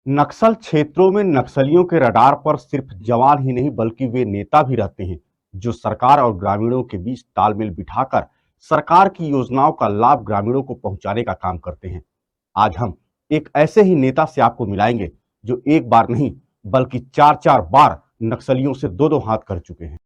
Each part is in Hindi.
नक्सल क्षेत्रों में नक्सलियों के रडार पर सिर्फ जवान ही नहीं बल्कि वे नेता भी रहते हैं जो सरकार और ग्रामीणों के बीच तालमेल बिठाकर सरकार की योजनाओं का लाभ ग्रामीणों को पहुंचाने का काम करते हैं। आज हम एक ऐसे ही नेता से आपको मिलाएंगे जो एक बार नहीं बल्कि चार चार बार नक्सलियों से दो दो हाथ कर चुके हैं।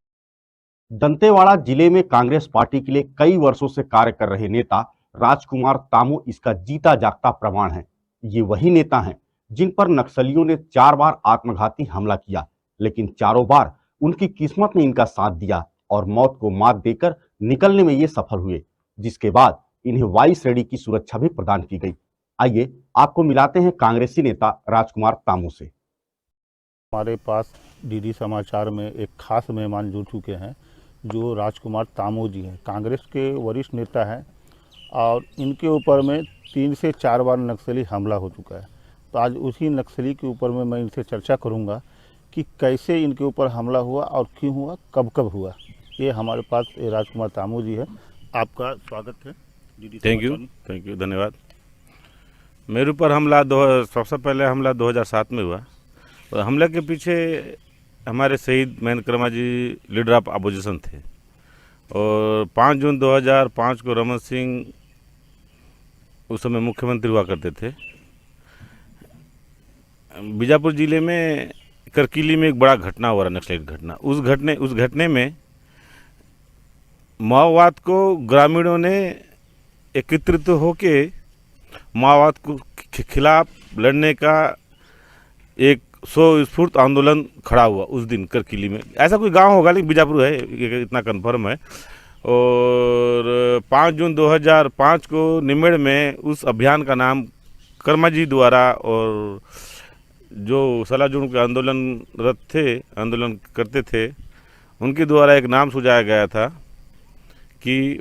दंतेवाड़ा जिले में कांग्रेस पार्टी के लिए कई वर्षों से कार्य कर रहे नेता राजकुमार तामू इसका जीता जागता प्रमाण है। ये वही नेता हैं जिन पर नक्सलियों ने 4 बार आत्मघाती हमला किया, लेकिन चारों बार उनकी किस्मत ने इनका साथ दिया और मौत को मात देकर निकलने में ये सफल हुए, जिसके बाद इन्हें वायु श्रेणी की सुरक्षा भी प्रदान की गई। आइए आपको मिलाते हैं कांग्रेसी नेता राजकुमार तामू से। हमारे पास डीडी समाचार में एक खास मेहमान जुड़ चुके हैं जो राजकुमार तामू जी हैं। कांग्रेस के वरिष्ठ नेता हैं और इनके ऊपर में 3 से 4 बार नक्सली हमला हो चुका है। तो आज उसी नक्सली के ऊपर में मैं इनसे चर्चा करूंगा कि कैसे इनके ऊपर हमला हुआ और क्यों हुआ, कब कब हुआ। ये हमारे पास राजकुमार तामू जी है। आपका स्वागत है डीडी समाचार। थैंक यू, धन्यवाद। मेरे ऊपर हमला सबसे पहले हमला 2007 में हुआ और हमले के पीछे हमारे शहीद महेंद्र कर्मा जी लीडर ऑफ अपोजिशन थे और 5 जून 2005 को रमन सिंह उस समय मुख्यमंत्री हुआ करते थे। बीजापुर जिले में करकिली में एक बड़ा घटना हुआ, नक्सलाइट घटना। उस घटने में माओवाद को ग्रामीणों ने एकत्रित होके माओवाद के खिलाफ लड़ने का एक स्वस्फूर्त आंदोलन खड़ा हुआ उस दिन करकिली में। ऐसा कोई गांव होगा लेकिन बीजापुर है, ये इतना कन्फर्म है। और 5 जून 2005 को निमेड़ में उस अभियान का नाम कर्मा जी द्वारा और जो सलाह जुर्म के आंदोलनरत थे, आंदोलन करते थे, उनके द्वारा एक नाम सुझाया गया था कि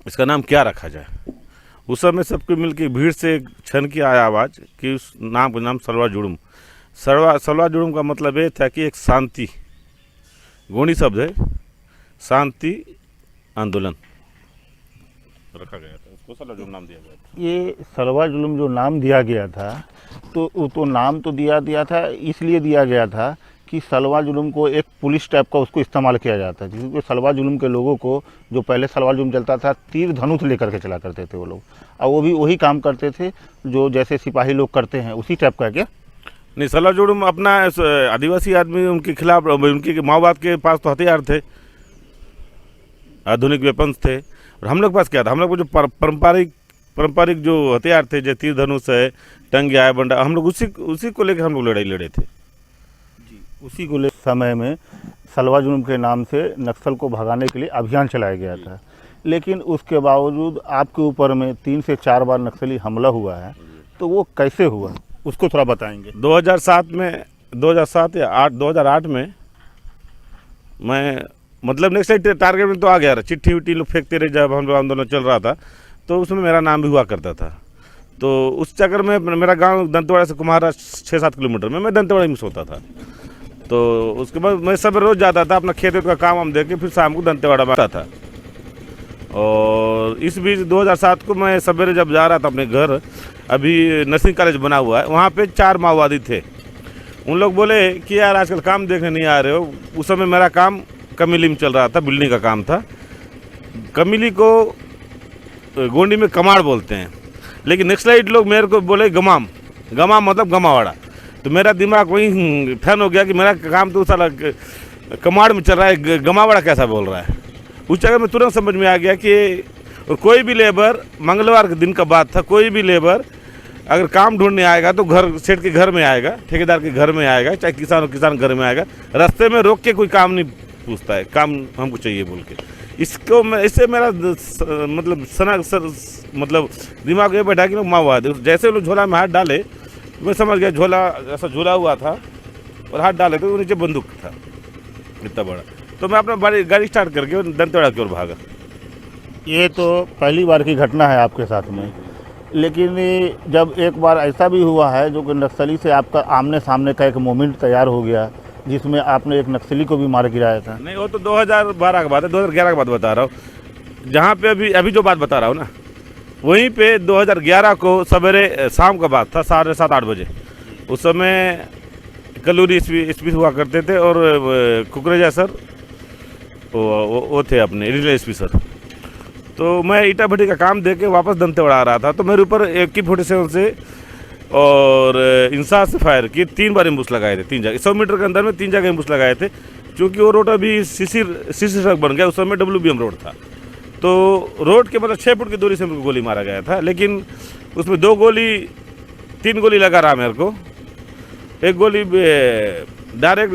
इसका नाम क्या रखा जाए। उस समय सबको मिलकर भीड़ से छन की आया आवाज़ कि उस नाम का नाम सलवा जुर्म। सलवा जुर्म का मतलब ये था कि एक शांति, गोणी शब्द है, शांति आंदोलन रखा गया था, उसको सलवा जुर्म नाम दिया गया था। ये सलवा जुल्म जो नाम दिया गया था तो नाम तो दिया था, इसलिए दिया गया था कि सलवा जुल्म को एक पुलिस टाइप का उसको इस्तेमाल किया जाता है। क्योंकि सलवा जुल्म के लोगों को, जो पहले सलवा जुल्म चलता था, तीर धनुष लेकर के चला करते थे वो लोग, और वो भी वही काम करते थे जो जैसे सिपाही लोग करते हैं, उसी टाइप का। क्या नहीं, सलवा जुर्म अपना आदिवासी आदमी उनके खिलाफ, उनके माओवाद के पास तो हथियार थे, आधुनिक वेपन्स थे। और हम लोग के पास क्या था, हम लोग को जो पारंपरिक जो हथियार थे, जैसे तीर धनुष है, टंगिया है, बंडा, हम लोग उसी को लेकर हम लोग लड़ाई लड़े थे जी। उसी को ले समय में सलवा जुल्म के नाम से नक्सल को भगाने के लिए अभियान चलाया गया था। लेकिन उसके बावजूद आपके ऊपर में 3 से 4 बार नक्सली हमला हुआ है, तो वो कैसे हुआ उसको थोड़ा बताएंगे। 2007 या 2008 में मैं मतलब नेक्स्ट टारगेट में तो आ गया रहा, चिट्ठी विट्ठी लोग फेंकते रहे जब हम लोग आंदोलन चल रहा था, तो उसमें मेरा नाम भी हुआ करता था। तो उस चक्कर में मेरा गांव दंतेवाड़ा से कुम्हारा 6-7 किलोमीटर में, मैं दंतेवाड़ा में सोता था। तो उसके बाद मैं सब रोज़ जाता था, अपना खेत का काम हम देके फिर शाम को दंतेवाड़ा में आता था। और इस बीच 2007 को मैं सवेरे जब जा रहा था अपने घर, अभी नर्सिंग कॉलेज बना हुआ है, वहाँ पे 4 माओवादी थे। उन लोग बोले कि यार आजकल काम देखने नहीं आ रहे हो। उस समय मेरा काम कमिली में चल रहा था, बिल्डिंग का काम था। कमिली को गोंडी में कमाड़ बोलते हैं, लेकिन नक्सलाइट लोग मेरे को बोले गमाम मतलब गमावाड़ा। तो मेरा दिमाग वही फैन हो गया कि मेरा काम तो साला कमाड़ में चल रहा है, गमावाड़ा कैसा बोल रहा है। उस जगह में तुरंत समझ में आ गया कि और कोई भी लेबर, मंगलवार के दिन का बात था, कोई भी लेबर अगर काम ढूंढने आएगा तो घर सेठ के घर में आएगा, ठेकेदार के घर में आएगा, चाहे किसान घर में आएगा। रास्ते में रोक के कोई काम नहीं पूछता है, काम हमको चाहिए बोल के। इससे मेरा मतलब दिमाग ये बैठा कि लोग माओवादी। जैसे लोग झोला में हाथ डाले, मैं समझ गया झोला ऐसा झूला हुआ था और हाथ डाले तो नीचे बंदूक था इतना बड़ा। तो मैं अपना गाड़ी स्टार्ट करके दंतेवाड़ा की ओर भागा। ये तो पहली बार की घटना है आपके साथ में, लेकिन जब एक बार ऐसा भी हुआ है जो कि नक्सली से आपका आमने सामने का एक मोमेंट तैयार हो गया, जिसमें आपने एक नक्सली को भी मार गिराया था। नहीं, वो तो 2012 का बात है, 2011 का बात बता रहा हूँ। जहाँ पे अभी जो बात बता रहा हूँ ना, वहीं पे 2011 को सवेरे शाम का बात था, 7:30-8 बजे। उस समय कलूरी एसपी हुआ करते थे और कुकरेजा सर वो थे अपने रीजनल एसपी सर। तो मैं ईटा भट्टी का काम दे के वापस दंतेवाड़ा आ रहा था, तो मेरे ऊपर AK-47 से और इंसास से फायर किए। 3 बार एम्बुश लगाए थे, 3 जगह 100 मीटर के अंदर में 3 जगह एम्बुश लगाए थे, क्योंकि वो रोड अभी सीसी सड़क बन गया। उस समय WBM रोड था, तो रोड के मतलब 6 फुट की दूरी से मेरे को गोली मारा गया था। लेकिन उसमें 3 गोली लगा रहा मेरे को। एक गोली डायरेक्ट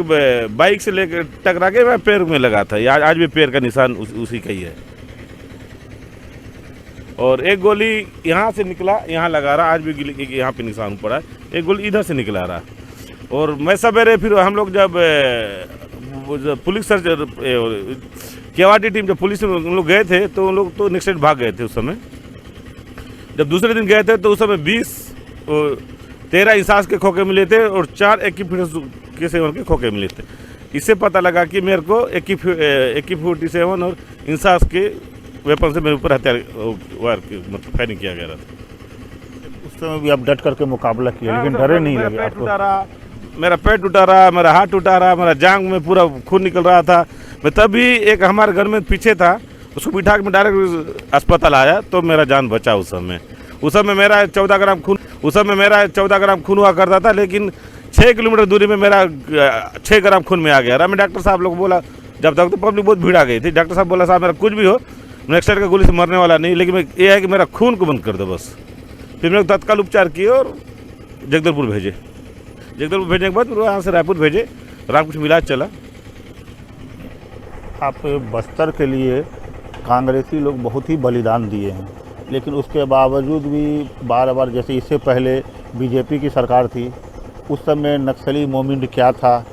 बाइक से लेकर टकरा के मैं पैर में लगा था, आज भी पैर का निशान उसी का ही है। और एक गोली यहाँ से निकला, यहाँ लगा रहा, आज भी यहाँ पे निशान पड़ा है। एक गोली इधर से निकला रहा। और मैं सवेरे फिर हम लोग जब पुलिस सर्च केवाटी टीम जब पुलिस में उन लोग गए थे, तो उन लोग तो नेक्स्ट साइड भाग गए थे उस समय। जब दूसरे दिन गए थे तो उस समय 13 इंसास के खोखे मिले थे और 4 AK-47 के खोखे मिले थे। इससे पता लगा कि मेरे को AK-47 और इंसास के वेपन से मेरे ऊपर हथियार मतलब फायरिंग किया गया था। उस समय भी आप डट करके मुकाबला किया, लेकिन डरे नहीं लगे आपको? मेरा पैर टूटा रहा, मेरा हाथ टूटा रहा, मेरा जांग में पूरा खून निकल रहा था। मैं तभी एक हमारे घर में पीछे था, उसको बिठा के मैं डायरेक्ट अस्पताल आया, तो मेरा जान बचा। उस समय मेरा 14 ग्राम खून हुआ करता था, लेकिन 6 किलोमीटर दूरी में मेरा 6 ग्राम खून में आ गया। मैं डॉक्टर साहब लोग बोला, जब तक तो पब्लिक बहुत भीड़ आ गई थी, डॉक्टर साहब बोला साहब मेरा कुछ भी हो, नेक्स्ट साइड का गोली से मरने वाला नहीं, लेकिन ये है कि मेरा खून को बंद कर दो बस। फिर मेरे तत्काल उपचार किए और जगदलपुर भेजे। जगदलपुर भेजने के बाद वहाँ से रायपुर भेजे, रामकृष्ण इलाज चला। आप बस्तर के लिए कांग्रेसी लोग बहुत ही बलिदान दिए हैं, लेकिन उसके बावजूद भी बार बार, जैसे इससे पहले बीजेपी की सरकार थी, उस समय नक्सली मूवमेंट क्या था,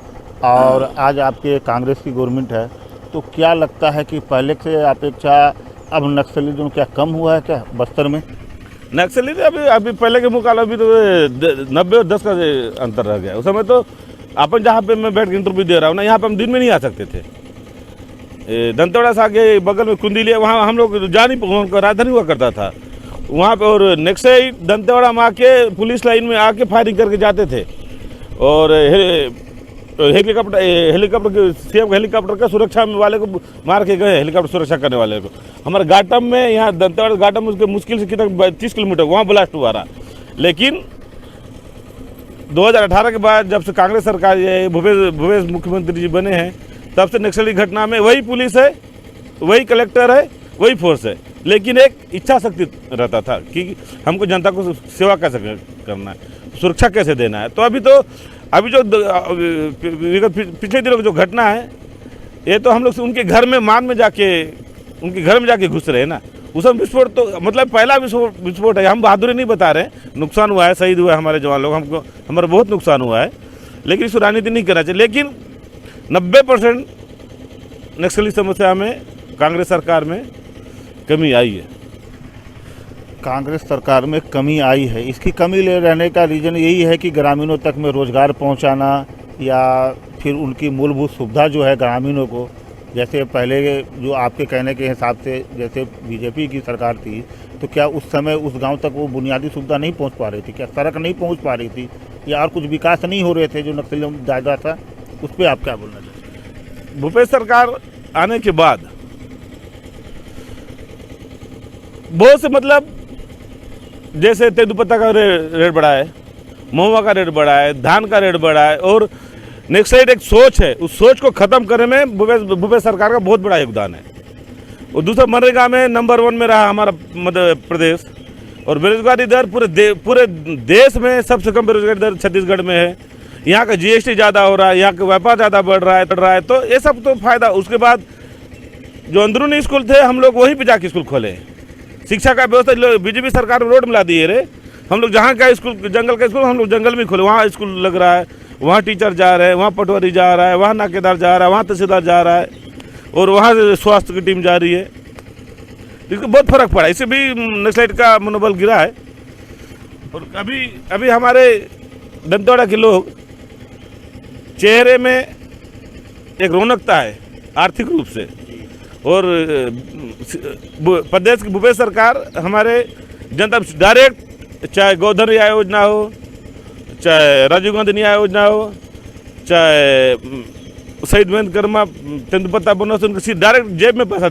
और आज आपके कांग्रेस की गवर्नमेंट है, तो क्या लगता है कि पहले से अपेक्षा अब नक्सलिज्म क्या कम हुआ है क्या बस्तर में? नक्सली अभी पहले के मुकाबले अभी तो 90 और 10 का अंतर रह गया। उस समय तो अपन जहाँ पे मैं बैठ के इंटरव्यू दे रहा हूँ ना, यहाँ पे हम दिन में नहीं आ सकते थे। दंतेवाड़ा से आगे बगल में कुंदिलिया, वहाँ हम लोग राजधानी हुआ करता था वहाँ पे। और नेक्स्ट साइड दंतेवाड़ा में आके पुलिस लाइन में आके फायरिंग करके जाते थे। और हेलीकॉप्टर सीएम हेलीकॉप्टर का सुरक्षा वाले को मार के गए, हेलीकॉप्टर सुरक्षा करने वाले को। हमारे घाटम में, यहाँ दंतेवाड़ा घाटम उसके मुश्किल से कितना 30 किलोमीटर वहाँ ब्लास्ट हुआ रहा। लेकिन 2018 के बाद जब से कांग्रेस सरकार भूपेश मुख्यमंत्री जी बने हैं, तब से नक्सली घटना में वही पुलिस है, वही कलेक्टर है, वही फोर्स है। लेकिन एक इच्छा शक्ति रहता था कि हमको जनता को सेवा कैसे करना है, सुरक्षा कैसे देना है। तो अभी जो पिछले दिनों की जो घटना है, ये तो हम लोग उनके घर में मान में जाके घुस रहे हैं ना। उस समय विस्फोट तो मतलब पहला विस्फोट है। हम बहादुरी नहीं बता रहे हैं, नुकसान हुआ है, शहीद हुआ है हमारे जवान लोग, हमारा बहुत नुकसान हुआ है, लेकिन इस राजनीति नहीं करना चाहिए। लेकिन 90% नक्सली समस्या में कांग्रेस सरकार में कमी आई है। कांग्रेस सरकार में कमी आई है, इसकी कमी ले रहने का रीज़न यही है कि ग्रामीणों तक में रोज़गार पहुंचाना, या फिर उनकी मूलभूत सुविधा जो है ग्रामीणों को, जैसे पहले जो आपके कहने के हिसाब से जैसे बीजेपी की सरकार थी, तो क्या उस समय उस गांव तक वो बुनियादी सुविधा नहीं पहुंच पा रही थी? क्या सड़क नहीं पहुंच पा रही थी, या और कुछ विकास नहीं हो रहे थे जो नक्सलियों में ज़्यादा था? उस पर आप क्या बोलना चाहते हैं? भूपेश सरकार आने के बाद बहुत से मतलब जैसे तेंदुपत्ता का रेट बढ़ा है, महुआ का रेट बढ़ा है, धान का रेट बढ़ा है, और नेक्स्ट साइड एक सोच है, उस सोच को खत्म करने में भूपेश सरकार का बहुत बड़ा योगदान है। और दूसरा, मनरेगा में नंबर 1 में रहा हमारा मध्य प्रदेश, और बेरोजगारी दर पूरे देश में सबसे कम बेरोजगारी दर छत्तीसगढ़ में है। यहाँ का GST ज़्यादा हो रहा है, यहाँ का व्यापार ज़्यादा बढ़ रहा है, तो ये सब तो फायदा। उसके बाद जो अंदरूनी स्कूल थे, हम लोग वहीं पे जाके स्कूल खोले। शिक्षा का व्यवस्था बीजेपी सरकार में रोड मिला दिए रे। हम लोग जहाँ का स्कूल, जंगल का स्कूल, हम लोग जंगल में खोले, वहाँ स्कूल लग रहा है, वहाँ टीचर जा रहे हैं, वहाँ पटवारी जा रहा है, वहाँ नाकेदार जा रहा है, वहाँ तहसीलदार जा रहा है, और वहाँ से स्वास्थ्य की टीम जा रही है। इसको बहुत फर्क पड़ा, इससे भी नक्सलाइट का मनोबल गिरा है। और अभी हमारे दंतेवाड़ा के लोग चेहरे में एक रौनकता है आर्थिक रूप से। और प्रदेश की भूपेश सरकार हमारे जनता डायरेक्ट, चाहे गोधन योजना हो, चाहे राजीव गांधी न्याय योजना हो, चाहे शहीद महेंद्र कर्मा तेंदुपत्ता बोनस, उनके डायरेक्ट जेब में पैसा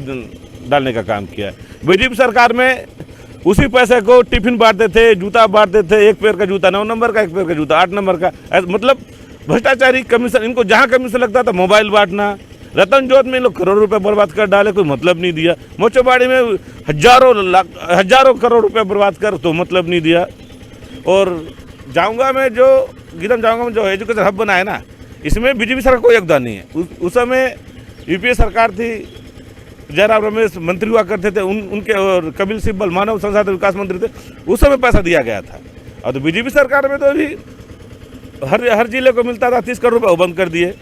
डालने का काम किया है। बीजेपी सरकार में उसी पैसे को टिफिन बांटते थे, जूता बांटते थे, एक पैर का जूता 9 नंबर का, एक पैर का जूता 8 नंबर का, मतलब भ्रष्टाचारी कमीशन। इनको जहाँ कमीशन लगता था मोबाइल बांटना। रतन जोत में लोग करोड़ों रुपए बर्बाद कर डाले, कोई मतलब नहीं दिया। मोचोबाड़ी में हजारों करोड़ रुपए बर्बाद कर, तो मतलब नहीं दिया। और जाऊंगा में जो गिरम जाऊंगा में जो एजुकेशन हब बना है ना, इसमें बीजेपी सरकार कोई योगदान नहीं है। उस समय यूपीए सरकार थी, जयराम रमेश मंत्री हुआ करते थे, उनके, और कपिल सिब्बल मानव संसाधन विकास मंत्री थे, उस समय पैसा दिया गया था। और तो बीजेपी सरकार में तो अभी हर जिले को मिलता था 30 करोड़ रुपये, वो बंद कर दिए।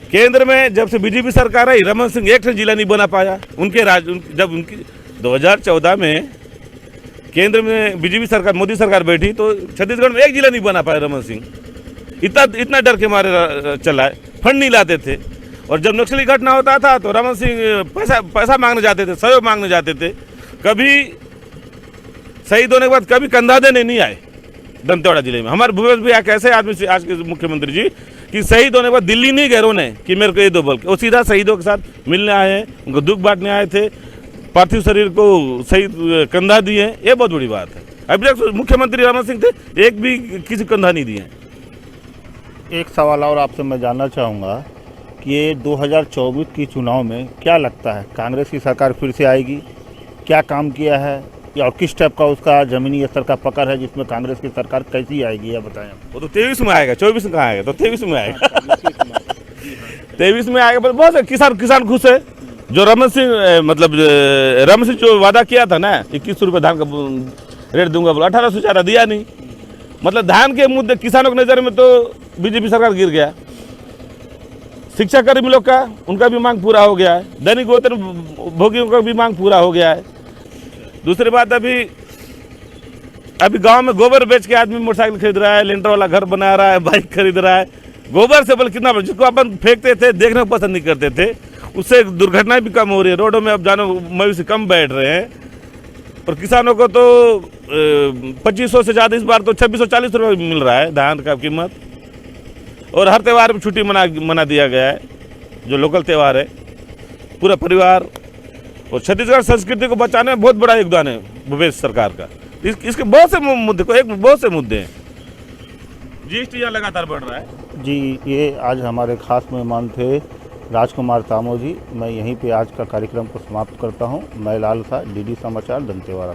केंद्र में जब से बीजेपी सरकार आई, रमन सिंह एक जिला नहीं बना पाया। जब उनकी 2014 में केंद्र में बीजेपी सरकार, मोदी सरकार बैठी, तो छत्तीसगढ़ में एक जिला नहीं बना पाया रमन सिंह। इतना डर के मारे चला है, फंड नहीं लाते थे। और जब नक्सली घटना होता था तो रमन सिंह पैसा मांगने जाते थे, सहयोग मांगने जाते थे। कभी शहीद होने के बाद कभी कंधा देने नहीं आए दंतेवाड़ा जिले में। हमारे भूपेश भैया कैसे आदमी से, आज के मुख्यमंत्री जी, कि शहीद होने के बाद दिल्ली नहीं गए रोने कि मेरे को ये दो, बल्कि वो सीधा शहीदों के साथ मिलने आए हैं, उनको दुख बांटने आए थे, पार्थिव शरीर को शहीद कंधा दिए। ये बहुत बड़ी बात है। अभी तक मुख्यमंत्री रमन सिंह थे, एक भी किसी कंधा नहीं दिए। एक सवाल और आपसे मैं जानना चाहूँगा कि ये 2024 की चुनाव में क्या लगता है, कांग्रेस की सरकार फिर से आएगी? क्या काम किया है या किस टाइप का उसका ज़मीनी स्तर का पकड़ है जिसमें कांग्रेस की सरकार कैसी आएगी, या बताएं। वो तो 23 में आएगा, 24 में कहाँ आएगा, तो 23 में आएगा। 23 में आएगा। बहुत से किसान खुश है। जो रमन सिंह जो वादा किया था ना, 2100 रुपये धान का रेट दूंगा, बोला 1800 ज़्यादा दिया नहीं। मतलब धान के मुद्दे किसानों की नज़र में तो बीजेपी सरकार गिर गया। शिक्षा कर्मी लोग का, उनका भी मांग पूरा हो गया है। दैनिक वेतन भोगियों का भी मांग पूरा हो गया है। दूसरी बात, अभी गांव में गोबर बेच के आदमी मोटरसाइकिल खरीद रहा है, लेंटर वाला घर बना रहा है, बाइक खरीद रहा है। गोबर से बल कितना, जिसको अपन फेंकते थे, देखने को पसंद नहीं करते थे, उससे दुर्घटनाएं भी कम हो रही है। रोडों में अब जानो मवेशी कम बैठ रहे हैं। और किसानों को तो 2500 से ज़्यादा, इस बार तो 2640 रुपये मिल रहा है धान का कीमत। और हर त्यौहार में छुट्टी मना दिया गया है, जो लोकल त्यौहार है। पूरा परिवार और छत्तीसगढ़ संस्कृति को बचाने में बहुत बड़ा योगदान है भूपेश सरकार का। इसके बहुत से मुद्दे हैं। जीएसटी यहाँ लगातार बढ़ रहा है। जी, ये आज हमारे खास मेहमान थे राजकुमार तामो जी। मैं यहीं पे आज का कार्यक्रम को समाप्त करता हूं। मैं लाल था, डीडी समाचार, दंतेवाड़ा।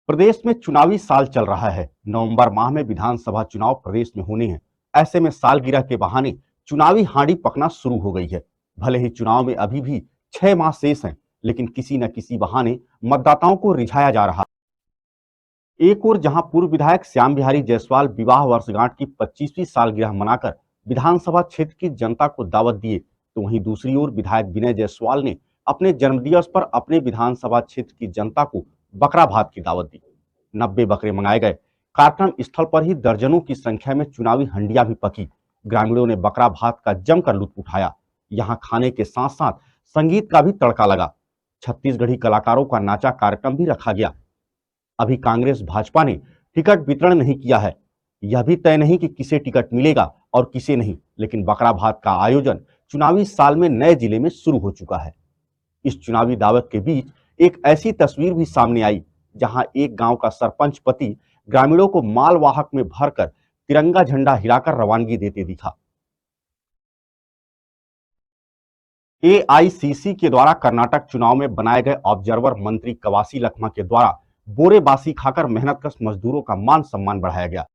प्रदेश में चुनावी साल चल रहा है। नवंबर माह में विधानसभा चुनाव प्रदेश में होने हैं। ऐसे में सालगिरह के बहाने चुनावी हांडी पकना शुरू हो गई है। भले ही चुनाव में अभी भी 6 माह शेष हैं, लेकिन किसी न किसी बहाने मतदाताओं को रिझाया जा रहा है। एक ओर जहां पूर्व विधायक श्याम बिहारी जायसवाल विवाह वर्षगांठ की 25वीं सालगिरह मनाकर विधानसभा क्षेत्र की जनता को दावत दिए, तो वहीं दूसरी ओर विधायक विनय जायसवाल ने अपने जन्मदिवस पर अपने विधानसभा क्षेत्र की जनता को बकरा भात की दावत दी। 90 बकरे मंगाए गए। कार्यक्रम स्थल पर ही दर्जनों की संख्या में चुनावी हंडियां भी पकी। ग्रामीणों ने बकरा भात का जमकर लुत्फ उठाया। यहां खाने के साथ साथ संगीत का भी तड़का लगा। छत्तीसगढ़ी कलाकारों का नाचा कार्यक्रम भी रखा गया। अभी कांग्रेस भाजपा ने टिकट वितरण नहीं किया है। यह भी तय नहीं कि किसे टिकट मिलेगा और किसे नहीं, लेकिन बकरा भात का आयोजन चुनावी साल में नए जिले में शुरू हो चुका है। इस चुनावी दावत के बीच एक ऐसी तस्वीर भी सामने आई, जहां एक गांव का सरपंच पति ग्रामीणों को मालवाहक में भरकर तिरंगा झंडा हिलाकर रवानगी देते दिखा। एआईसीसी के द्वारा कर्नाटक चुनाव में बनाए गए ऑब्जर्वर मंत्री कवासी लखमा के द्वारा बोरे बासी खाकर मेहनतकश मजदूरों का मान सम्मान बढ़ाया गया।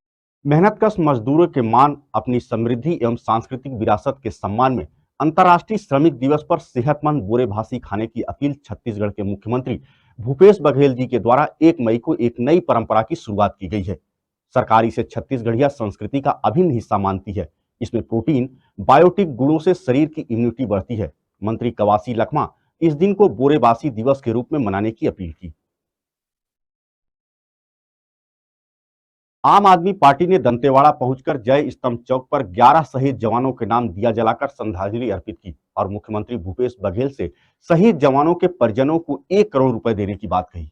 मेहनतकश मजदूरों के मान, अपनी समृद्धि एवं सांस्कृतिक विरासत के सम्मान में अंतर्राष्ट्रीय श्रमिक दिवस पर सेहतमंद बोरे भासी खाने की अपील छत्तीसगढ़ के मुख्यमंत्री भूपेश बघेल जी के द्वारा 1 मई को एक नई परंपरा की शुरुआत की गई है। सरकार इसे छत्तीसगढ़िया संस्कृति का अभिन्न हिस्सा मानती है। इसमें प्रोटीन, बायोटिक गुणों से शरीर की इम्यूनिटी बढ़ती है। मंत्री कवासी लखमा इस दिन को बोरेबासी दिवस के रूप में मनाने की अपील की। आम आदमी पार्टी ने दंतेवाड़ा पहुंचकर जय स्तंभ चौक पर 11 शहीद जवानों के नाम दिया जलाकर श्रद्धांजलि अर्पित की और मुख्यमंत्री भूपेश बघेल से शहीद जवानों के परिजनों को 1 करोड़ रुपए देने की बात कही।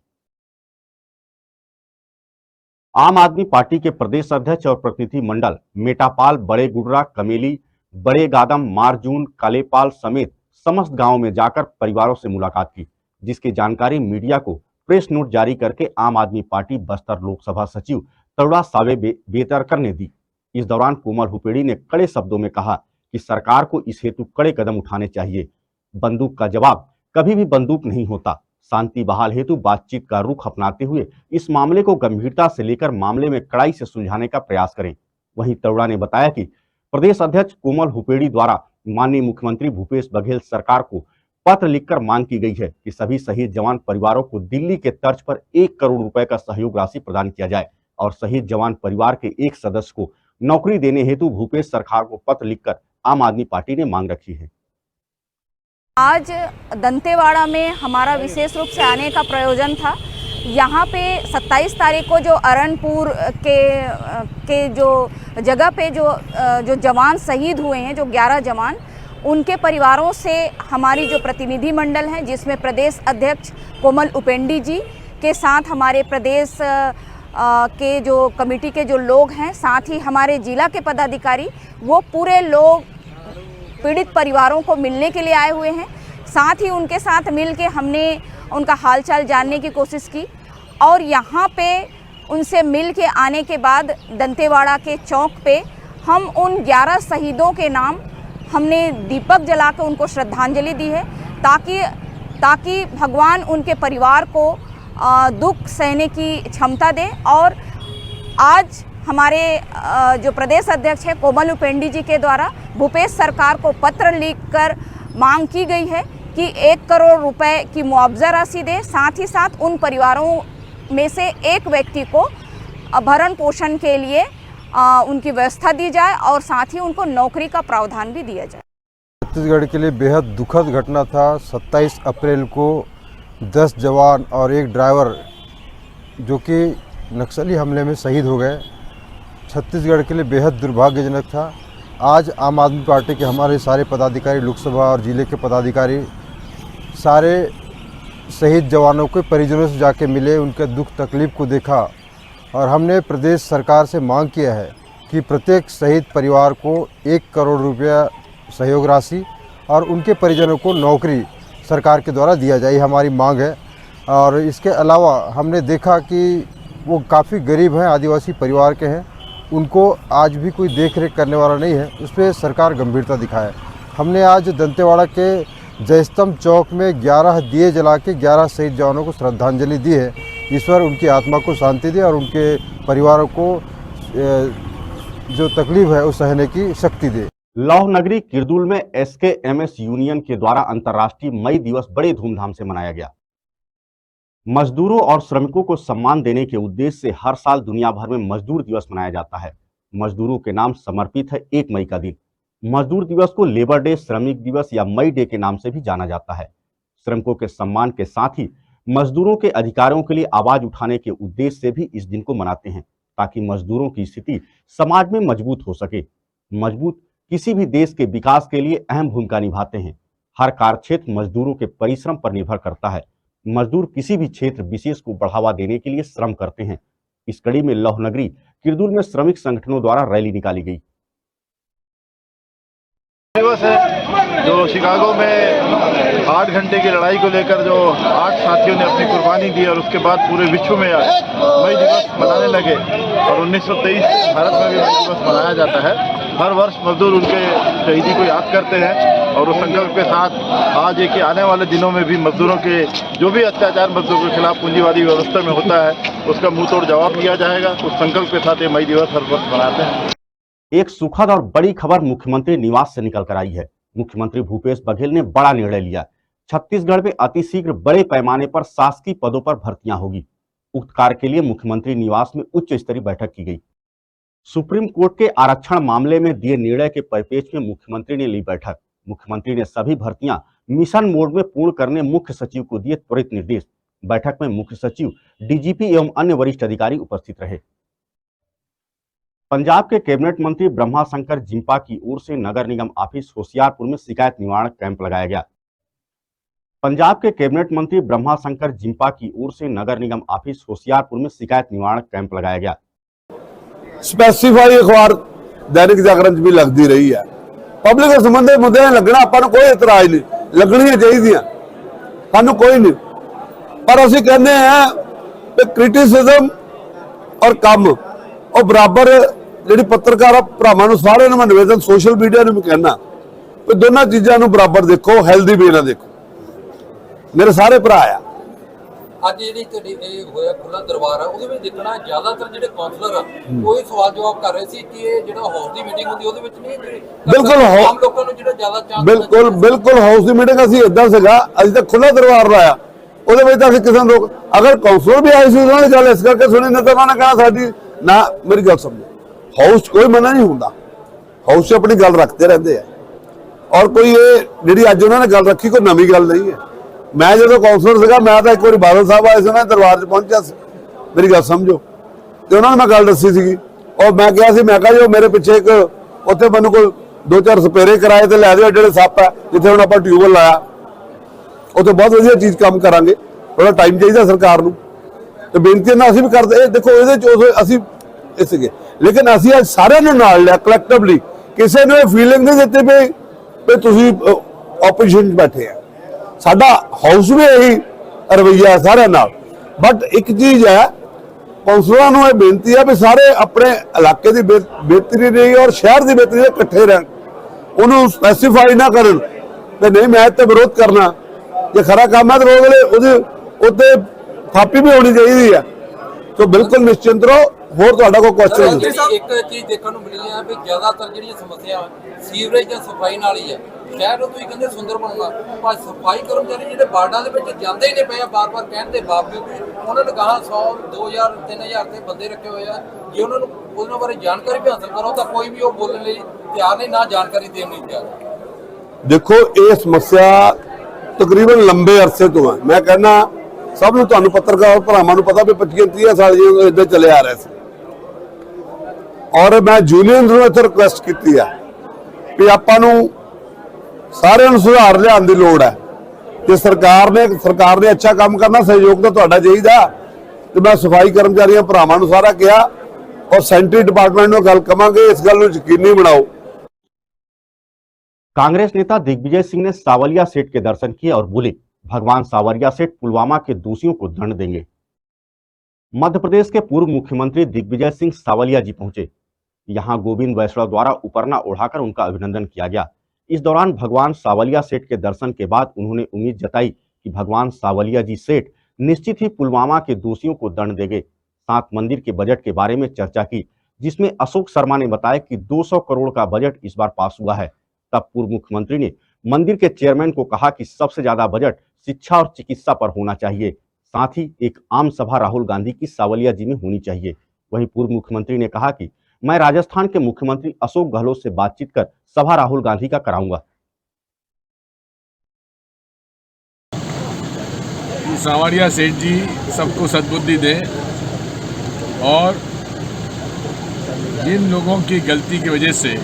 आम आदमी पार्टी के प्रदेश अध्यक्ष और प्रतिनिधि मंडल मेटापाल, बड़े गुडरा, कमेली, बड़े गादम, मारजून, कालेपाल समेत समस्त गांवों में जाकर परिवारों से मुलाकात की, जिसकी जानकारी मीडिया को प्रेस नोट जारी करके आम आदमी पार्टी बस्तर लोकसभा सचिव तरुणा सावे बेतरकर ने दी। इस दौरान कोमल हुपेड़ी ने कड़े शब्दों में कहा कि सरकार को इस हेतु कड़े कदम उठाने चाहिए। बंदूक का जवाब कभी भी बंदूक नहीं होता। शांति बहाल हेतु बातचीत का रुख अपनाते हुए इस मामले को गंभीरता से लेकर मामले में कड़ाई से सुलझाने का प्रयास करें। वहीं तरुणा ने बताया कि प्रदेश अध्यक्ष कोमल हुपेड़ी द्वारा माननीय मुख्यमंत्री भूपेश बघेल सरकार को पत्र लिखकर मांग की गई है कि सभी शहीद जवान परिवारों को दिल्ली के तर्ज पर 1 करोड़ रुपए का सहयोग राशि प्रदान किया जाए और शहीद जवान परिवार के एक सदस्य को नौकरी देने हेतु भूपेश सरकार को पत्र लिखकर आम आदमी पार्टी ने मांग रखी है। आज दंतेवाड़ा में हमारा विशेष रूप से आने का प्रयोजन था। यहाँ पे 27 तारीख को जो अरणपुर के जो जगह पे जो जवान शहीद हुए हैं, जो 11 जवान, उनके परिवारों से हमारी जो प्रतिनिधि मंडल है, जिसमें प्रदेश अध्यक्ष कोमल हुपेड़ी जी के साथ हमारे प्रदेश के जो कमेटी के जो लोग हैं, साथ ही हमारे जिला के पदाधिकारी, वो पूरे लोग पीड़ित परिवारों को मिलने के लिए आए हुए हैं। साथ ही उनके साथ मिल के हमने उनका हालचाल जानने की कोशिश की और यहाँ पे उनसे मिल के आने के बाद दंतेवाड़ा के चौक पे हम उन 11 शहीदों के नाम हमने दीपक जला के उनको श्रद्धांजलि दी है, ताकि भगवान उनके परिवार को दुख सहने की क्षमता दे। और आज हमारे जो प्रदेश अध्यक्ष है कोमल हुपेड़ी जी के द्वारा भूपेश सरकार को पत्र लिखकर मांग की गई है कि 1 करोड़ रुपए की मुआवजा राशि दे, साथ ही साथ उन परिवारों में से एक व्यक्ति को भरण पोषण के लिए उनकी व्यवस्था दी जाए और साथ ही उनको नौकरी का प्रावधान भी दिया जाए। छत्तीसगढ़ के लिए बेहद दुखद घटना था। 27 अप्रैल को 10 जवान और एक ड्राइवर जो कि नक्सली हमले में शहीद हो गए, छत्तीसगढ़ के लिए बेहद दुर्भाग्यजनक था। आज आम आदमी पार्टी के हमारे सारे पदाधिकारी, लोकसभा और जिले के पदाधिकारी, सारे शहीद जवानों के परिजनों से जाके मिले, उनके दुख तकलीफ को देखा और हमने प्रदेश सरकार से मांग किया है कि प्रत्येक शहीद परिवार को 1 करोड़ रुपया सहयोग राशि और उनके परिजनों को नौकरी सरकार के द्वारा दिया जाए, हमारी मांग है। और इसके अलावा हमने देखा कि वो काफ़ी गरीब हैं, आदिवासी परिवार के हैं, उनको आज भी कोई देख रेख करने वाला नहीं है, उस पर सरकार गंभीरता दिखाए। हमने आज दंतेवाड़ा के जयस्तंभ चौक में 11 दिए जला के 11 शहीद जवानों को श्रद्धांजलि दी है। ईश्वर उनकी आत्मा को शांति दे और उनके परिवारों को जो तकलीफ है वो सहने की शक्ति दे। लौह नगरी किरदुल में SKMS यूनियन के द्वारा अंतर्राष्ट्रीय मई दिवस बड़े धूमधाम से मनाया गया। मजदूरों और श्रमिकों को सम्मान देने के उद्देश्य से हर साल दुनिया भर में मजदूर दिवस मनाया जाता है। मजदूरों के नाम समर्पित है 1 मई का दिन। मजदूर दिवस को लेबर डे, श्रमिक दिवस या मई डे के नाम से भी जाना जाता है। श्रमिकों के सम्मान के साथ ही मजदूरों के अधिकारों के लिए आवाज उठाने के उद्देश्य से भी इस दिन को मनाते हैं, ताकि मजदूरों की स्थिति समाज में मजबूत हो सके। मजबूत किसी भी देश के विकास के लिए अहम भूमिका निभाते हैं। हर कार्य क्षेत्र मजदूरों के परिश्रम पर निर्भर करता है। मजदूर किसी भी क्षेत्र विशेष को बढ़ावा देने के लिए श्रम करते हैं। इस कड़ी में लौह नगरी किरदुल में श्रमिक संगठनों द्वारा रैली निकाली गई। दिवस है जो शिकागो में 8 घंटे की लड़ाई को लेकर जो 8 साथियों ने अपनी कुर्बानी दी और उसके बाद पूरे विश्व में मई दिवस मनाने लगे और 1923 भारत में भी मई दिवस मनाया जाता है। हर वर्ष मजदूर उनके शहीदी को याद करते हैं और उस संकल्प के साथ आज एक आने वाले दिनों में भी मजदूरों के जो भी अत्याचार मजदूरों के खिलाफ पूंजीवादी व्यवस्था में होता है उसका मुंह तोड़ जवाब दिया जाएगा। उस संकल्प के साथ ये मई दिवस हर वर्ष मनाते हैं। एक सुखद और बड़ी खबर मुख्यमंत्री निवास से निकल कर आई है। मुख्यमंत्री भूपेश बघेल ने बड़ा निर्णय लिया। छत्तीसगढ़ में अतिशीघ्र बड़े पैमाने पर शासकीय पदों पर भर्तियां होगी। उक्त कार्य के लिए मुख्यमंत्री निवास में उच्च स्तरीय बैठक की गई। सुप्रीम कोर्ट के आरक्षण मामले में दिए निर्णय के परिप्रेक्ष्य में मुख्यमंत्री ने ली बैठक। मुख्यमंत्री ने सभी भर्तियां मिशन मोड में पूर्ण करने मुख्य सचिव को दिए त्वरित निर्देश। बैठक में मुख्य सचिव, डीजीपी एवं अन्य वरिष्ठ अधिकारी उपस्थित रहे। पंजाब के कैबिनेट मंत्री ब्रह्माशंकर जिम्पा की ओर से नगर निगम ऑफिस होशियारपुर में शिकायत निवारण कैंप लगाया गया। पंजाब के कैबिनेट मंत्री ब्रह्माशंकर जिम्पा की ओर से नगर निगम ऑफिस होशियारपुर में शिकायत निवारण कैंप लगाया गया। स्पैसीफाई अखबार दैनिक जागरण 'ਚ भी लगती रही है। पब्लिक संबंधित मुद्दे लगना अपन कोई इतराज नहीं, लगनियां चाहिए सानू कोई नहीं, पर असी कहते हैं कि क्रिटिसिज्म और काम और बराबर जी पत्रकार भरावां नूं सारे मैं निवेदन सोशल मीडिया में कहना कि दोनों चीज़ों बराबर देखो, हेल्दी वे ना देखो। मेरे सारे भरा आ ਅੱਜ ਜਿਹੜੀ ਤੁਹਾਡੀ ਇਹ ਹੋਇਆ ਖੁੱਲਾ ਦਰਬਾਰ ਆ ਉਹਦੇ ਵਿੱਚ ਦੇਖਣਾ ਜ਼ਿਆਦਾਤਰ ਜਿਹੜੇ ਕਾਉਂਸਲਰ ਆ ਉਹ ਇਹ ਸਵਾਲ ਜਵਾਬ ਕਰ ਰਹੇ ਸੀ ਕਿ ਇਹ ਜਿਹੜਾ ਹਾਊਸ ਦੀ ਮੀਟਿੰਗ ਹੁੰਦੀ ਉਹਦੇ ਵਿੱਚ ਨਹੀਂ ਬਿਲਕੁਲ ਆਮ ਲੋਕਾਂ ਨੂੰ ਜਿਹੜਾ ਜ਼ਿਆਦਾ ਚਾਂਸ ਬਿਲकुल ਹਾਊਸ ਦੀ ਮੀਟਿੰਗ ਅਸੀਂ ਇਦਾਂ ਸੀਗਾ, ਅਸੀਂ ਤਾਂ ਖੁੱਲਾ ਦਰਬਾਰ ਲਾਇਆ, ਉਹਦੇ ਵਿੱਚ ਤਾਂ ਅਸੀਂ ਕਿਸੇ ਨੂੰ ਰੋਕ, ਅਗਰ ਕਾਉਂਸਲਰ ਵੀ ਆਏ ਸੀ ਉਹਨਾਂ ਨੇ ਗੱਲ ਇਸ ਕਰਕੇ ਸੁਣੀ ਨਾ ਤਾਂ ਉਹਨਾਂ ਨੇ ਕਹਾ ਸਾਡੀ ਨਾ, ਮੇਰੀ ਗੱਲ ਸਮਝੋ, ਹਾਊਸ 'ਚ ਕੋਈ ਮਨਾ ਨਹੀਂ ਹੁੰਦਾ, ਹਾਊਸ 'ਚ ਆਪਣੀ ਗੱਲ ਰੱਖਦੇ ਰਹਿੰਦੇ ਆ, ਔਰ ਕੋਈ ਇਹ ਜਿਹੜੀ ਅੱਜ ਉਹਨਾਂ ਨੇ ਗੱਲ ਰੱਖੀ ਕੋਈ ਨਵੀਂ ਗੱਲ ਨਹੀਂ ਹੈ। मैं जो काउंसलर सीगा मैं तो एक बार बादल साहब आए थे दरबार च पहुंचा, मेरी गल समझो, तो उन्होंने मैं गल दसी सी और मैं कहा मैं कहा जो मेरे पिछे एक उत्थे मैनू कोई 2-4 सपेरे कराए तो लै दिओ, जो सप है जिथे हुण आपां ट्यूबवेल लाया उत्थे बहुत वधिया चीज़ काम करांगे, थोड़ा टाइम चाहिए सरकार नूं, तो बेनती ना असीं भी करदे देखो ये असीं सीगे, लेकिन असीं अज सारिआं नूं नाल लिया कलैक्टिवली, किसी ने फीलिंग नहीं दित्ती भी तुसीं ओपोजिशन च बैठे हैं। साडा हाउस भी यही रवैया है सारे नाल, बट एक चीज़ है काउंसलर नूं यह बेनती है भी सारे अपने इलाके की बेहतरी रही और शहर की बेहतरी इकट्ठे रहन, उन्होंने स्पैसीफाई ना करन कि नहीं मैं इत्ते विरोध करना, जे खरा काम है तो अगले उत्ते थापी भी होनी चाहिए है। तो बिल्कुल निश्चिंत रहो, होर तुहाडा कोई क्वेश्चन नहीं। एक चीज़ देखने को मिली है भी ज़्यादातर जिहड़ियां समस्या सीवरेज ਜਾਂ ਸਫਾਈ ਨਾਲ ਹੀ ਹੈ। ਸ਼ਹਿਰ ਨੂੰ ਤੁਸੀਂ ਕਹਿੰਦੇ ਸੁੰਦਰ ਬਣਾਉਣਾ, ਪਰ ਸਫਾਈ ਕਰਮਚਾਰੀ ਜਿਹੜੇ ਵਾਰਡਾਂ ਦੇ ਵਿੱਚ ਜਾਂਦੇ ਹੀ ਨਹੀਂ ਪਏ, ਬਾਰ-ਬਾਰ ਕਹਿਣ ਦੇ ਬਾਵਜੂਦ ਵੀ ਉਹਨਾਂ ਨੇ ਗਾਹਾਂ 100, 2000, 3000 ਦੇ ਬੰਦੇ ਰੱਖੇ ਹੋਏ ਆ, ਜੇ ਉਹਨਾਂ ਨੂੰ ਉਹਨਾਂ ਬਾਰੇ ਜਾਣਕਾਰੀ ਵੀ ਹਾਸਲ ਕਰੋ ਤਾਂ ਕੋਈ ਵੀ ਉਹ ਬੋਲਣ ਲਈ ਤਿਆਰ ਨਹੀਂ, ਨਾ ਜਾਣਕਾਰੀ ਦੇਣ ਲਈ ਤਿਆਰ। देखो ये समस्या तकरीबन लंबे अरसे तो है, मैं कहना सब नूं तुहानूं पत्रकार भरावां नूं पता भी 25-30 साल इदां चले आ रहे थे, और मैं यूनियन नूं इत्थे रिक्वेस्ट की है कि आपां नूं सारिआं नूं सुधार लिआउण दी लोड़ है। जे सरकार ने अच्छा काम करना, सहयोग तो तुहाडा चाहीदा, तो मैं सफाई कर्मचारियों भरावां नूं सारा कहा और सैनिटरी डिपार्टमेंट नूं गल कवांगे, इस गल नूं यकीनी बनाओ। कांग्रेस नेता दिग्विजय सिंह ने सावलिया सेठ के दर्शन किए और बोले भगवान सावलिया सेठ पुलवामा के दोषियों को दंड देंगे। मध्य प्रदेश के पूर्व मुख्यमंत्री दिग्विजय सिंह सावलिया जी पहुंचे। यहां गोविंद वैष्णव द्वारा उपरना ओढ़ाकर उनका अभिनंदन किया गया। इस दौरान भगवान सावलिया सेठ के दर्शन के बाद उन्होंने उम्मीद जताई कि भगवान सावलिया जी सेठ निश्चित ही पुलवामा के दोषियों को दंड देंगे। साथ मंदिर के बजट के बारे में चर्चा की, जिसमें अशोक शर्मा ने बताया कि 200 करोड़ का बजट इस बार पास हुआ है। तब पूर्व मुख्यमंत्री ने मंदिर के चेयरमैन को कहा कि सबसे ज्यादा बजट शिक्षा और चिकित्सा पर होना चाहिए। साथ ही एक आम सभा राहुल गांधी की सावलिया जी में होनी चाहिए। वहीं पूर्व मुख्यमंत्री ने कहा कि मैं राजस्थान के मुख्यमंत्री अशोक गहलोत से बातचीत कर सभा राहुल गांधी का कराऊंगा। सावलिया सेठ जी सबको सद्बुद्धि दें और जिन लोगों की गलती की वजह से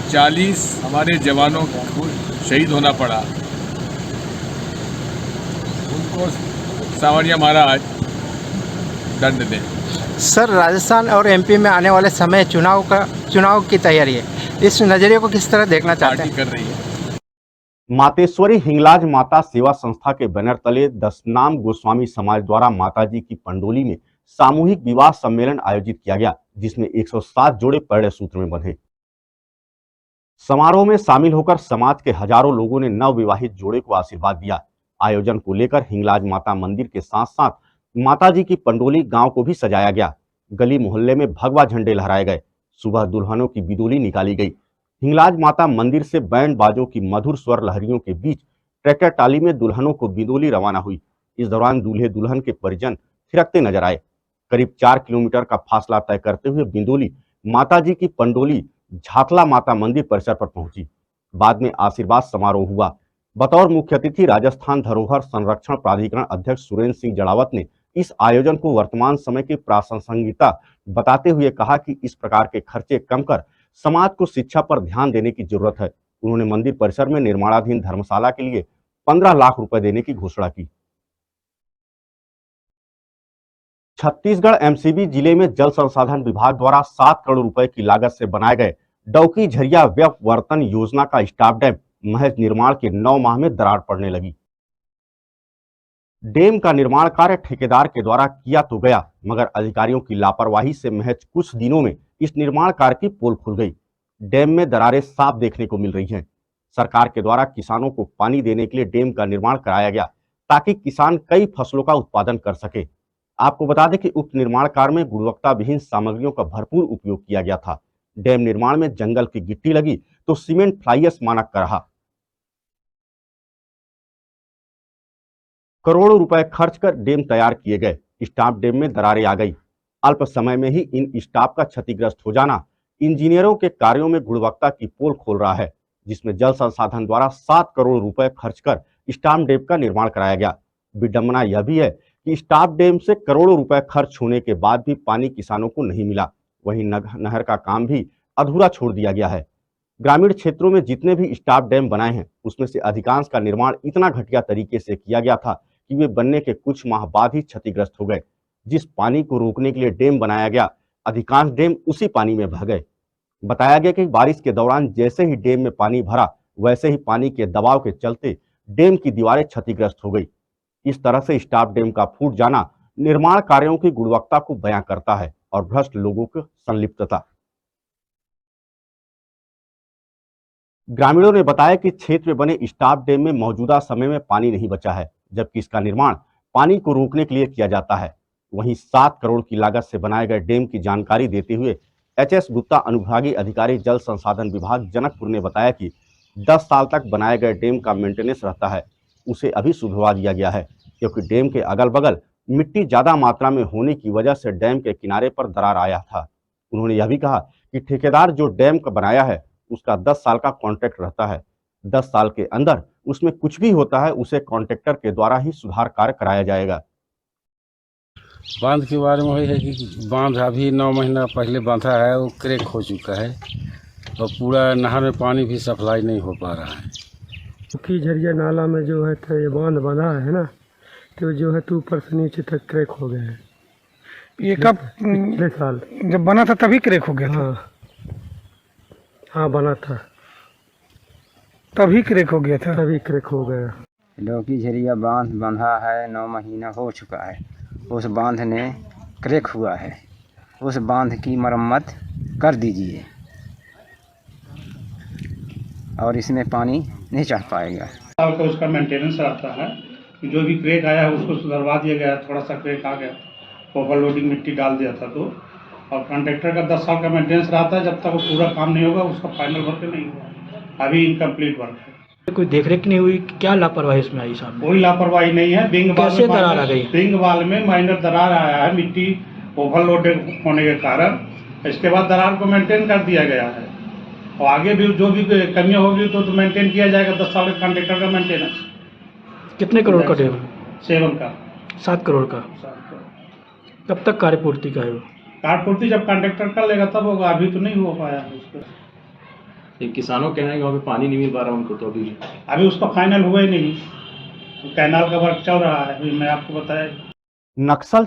40 हमारे जवानों को शहीद होना पड़ा, उनको सावलिया महाराज दंड दें। सर, राजस्थान और एमपी में आने वाले समय चुनाव की तैयारी है, इस नजरिए को किस तरह देखना चाहते हैं? कर रही है। मातेश्वरी हिंगलाज माता सेवा संस्था के बैनर तले दशनाम गोस्वामी समाज द्वारा माताजी की पंडोली में सामूहिक विवाह सम्मेलन आयोजित किया गया, जिसमें 107 जोड़े पैड़े सूत्र में बंधे। समारोह में शामिल होकर समाज के हजारों लोगों ने नवविवाहित जोड़े को आशीर्वाद दिया। आयोजन को लेकर हिंगलाज माता मंदिर के साथ साथ माताजी की पंडोली गांव को भी सजाया गया। गली मोहल्ले में भगवा झंडे लहराए गए। सुबह दुल्हनों की बिदोली निकाली गई। हिंगलाज माता मंदिर से बैंड बाजों की मधुर स्वर लहरियों के बीच ट्रैक्टर टाली में दुल्हनों को बिदोली रवाना हुई। इस दौरान दूल्हे दुल्हन के परिजन थिरकते नजर आए। करीब 4 किलोमीटर का फासला तय करते हुए बिंदोली माताजी की पंडोली झातला माता मंदिर परिसर पर पहुंची। बाद में आशीर्वाद समारोह हुआ। बतौर मुख्य अतिथि राजस्थान धरोहर संरक्षण प्राधिकरण अध्यक्ष सुरेंद्र सिंह जड़ावत ने इस आयोजन को वर्तमान समय की प्रासंगिकता बताते हुए कहा कि इस प्रकार के खर्चे कम कर समाज को शिक्षा पर ध्यान देने की जरूरत है। उन्होंने मंदिर परिसर में निर्माणाधीन धर्मशाला के लिए 15 लाख रुपए देने की घोषणा की। छत्तीसगढ़ एमसीबी जिले में जल संसाधन विभाग द्वारा 7 करोड़ रुपए की लागत से बनाए गए डौकी झरिया व्यपवर्तन योजना का स्टाप डैम महज निर्माण के 9 माह में दरार पड़ने लगी। डैम का निर्माण कार्य ठेकेदार के द्वारा किया तो गया, मगर अधिकारियों की लापरवाही से महज कुछ दिनों में इस निर्माण कार्य की पोल खुल गई। डैम में दरारें साफ देखने को मिल रही हैं। सरकार के द्वारा किसानों को पानी देने के लिए डैम का निर्माण कराया गया ताकि किसान कई फसलों का उत्पादन कर सके। आपको बता दें कि उक्त निर्माण कार्य में गुणवत्ता विहीन सामग्रियों का भरपूर उपयोग किया गया था। डैम निर्माण में जंगल की गिट्टी लगी तो सीमेंट फ्लाई ऐश मानक का रहा। करोड़ों रुपए खर्च कर डैम तैयार किए गए, स्टाप डैम में दरारें आ गई। अल्प समय में ही इन स्टाप का क्षतिग्रस्त हो जाना इंजीनियरों के कार्यों में गुणवत्ता की पोल खोल रहा है, जिसमें जल संसाधन द्वारा 7 करोड़ रुपए खर्च कर स्टाप डैम का निर्माण कराया गया। विडंबना यह भी है कि स्टाप डैम से करोड़ों रुपए खर्च होने के बाद भी पानी किसानों को नहीं मिला। वहीं नहर का काम भी अधूरा छोड़ दिया गया है। ग्रामीण क्षेत्रों में जितने भी स्टाप डैम बनाए हैं, उसमें से अधिकांश का निर्माण इतना घटिया तरीके से किया गया था कि वे बनने के कुछ माह बाद ही क्षतिग्रस्त हो गए। जिस पानी को रोकने के लिए डैम बनाया गया, अधिकांश डैम उसी पानी में बह गए। बताया गया कि बारिश के दौरान जैसे ही डैम में पानी भरा, वैसे ही पानी के दबाव के चलते डैम की दीवारें क्षतिग्रस्त हो गई। इस तरह से स्टाप डैम का फूट जाना निर्माण कार्यों की गुणवत्ता को बयां करता है और भ्रष्ट लोगों की संलिप्तता। ग्रामीणों ने बताया कि क्षेत्र में बने स्टाप डैम में मौजूदा समय में पानी नहीं बचा है, जबकि इसका निर्माण पानी को रोकने के लिए किया जाता है। वहीं 7 करोड़ की लागत से बनाए गए डैम की जानकारी देते हुए एचएस गुप्ता अनुविभागीय अधिकारी जल संसाधन विभाग जनकपुर ने बताया कि 10 साल तक बनाए गए डैम का मेंटेनेंस रहता है, उसे अभी सुधरवा दिया गया है, क्योंकि डैम के अगल बगल मिट्टी ज्यादा मात्रा में होने की वजह से डैम के किनारे पर दरार आया था। उन्होंने यह भी कहा कि ठेकेदार जो डैम का बनाया है उसका 10 साल का कॉन्ट्रैक्ट रहता है। 10 साल के अंदर उसमें कुछ भी होता है उसे कॉन्ट्रैक्टर के द्वारा ही सुधार कार्य कराया जाएगा। बांध के बारे में वही है कि बांध अभी 9 महीना पहले बांधा है, वो क्रैक हो चुका है और पूरा नहर में पानी भी सप्लाई नहीं हो पा रहा है। की झरिया नाला में जो है तो ये बांध बना है ना, तो जो है तो ऊपर से नीचे तक क्रैक हो गया है। ये कब? पिछले साल जब बना था तभी क्रैक हो गया था? हाँ बना था तभी क्रैक हो गया था? तभी क्रैक हो गया। डौकी झरिया बांध बंधा है, 9 महीना हो चुका है। उस बांध ने क्रैक हुआ है, उस बांध की मरम्मत कर दीजिए और इसमें पानी नहीं चढ़ पाएगा। साल का उसका मेंटेनेंस रहता है, जो भी क्रैक आया है उसको सुधरवा दिया गया। थोड़ा सा क्रैक आ गया, ओवरलोडिंग मिट्टी डाल दिया था तो, और कॉन्ट्रैक्टर का 10 साल का मेंटेनेंस रहता है। जब तक वो पूरा काम नहीं होगा उसका फाइनल वर्क नहीं हुआ, अभी इनकम्प्लीट वर्क है। कोई देखरेख नहीं हुई, क्या लापरवाही इसमें आई सामने? कोई लापरवाही नहीं है। कैसे दरार आ गई? बिंग वाल में माइनर दरार आया है, मिट्टी ओवरलोडेड होने के कारण। इसके बाद दरार को मेंटेन कर दिया गया है और आगे भी जो भी कमियां होगी तो मेंटेन किया जाएगा। 10 साल के कॉन्ट्रैक्टर का मेंटेनेंस। कितने करोड़ का डेम? 7 का। 7 करोड़ का। कब तक कार्य पूर्ति का है? कार्य पूर्ति जब कॉन्ट्रैक्टर कर लेगा तब होगा, अभी तो नहीं हो पाया है उसको। किसानों कहना है कि वहाँ पे पानी नहीं मिल पा रहा उनको, तो अभी उसका फाइनल हुआ ही नहीं। कैनाल का वर्क चल रहा है, अभी मैं आपको बताया। नक्सल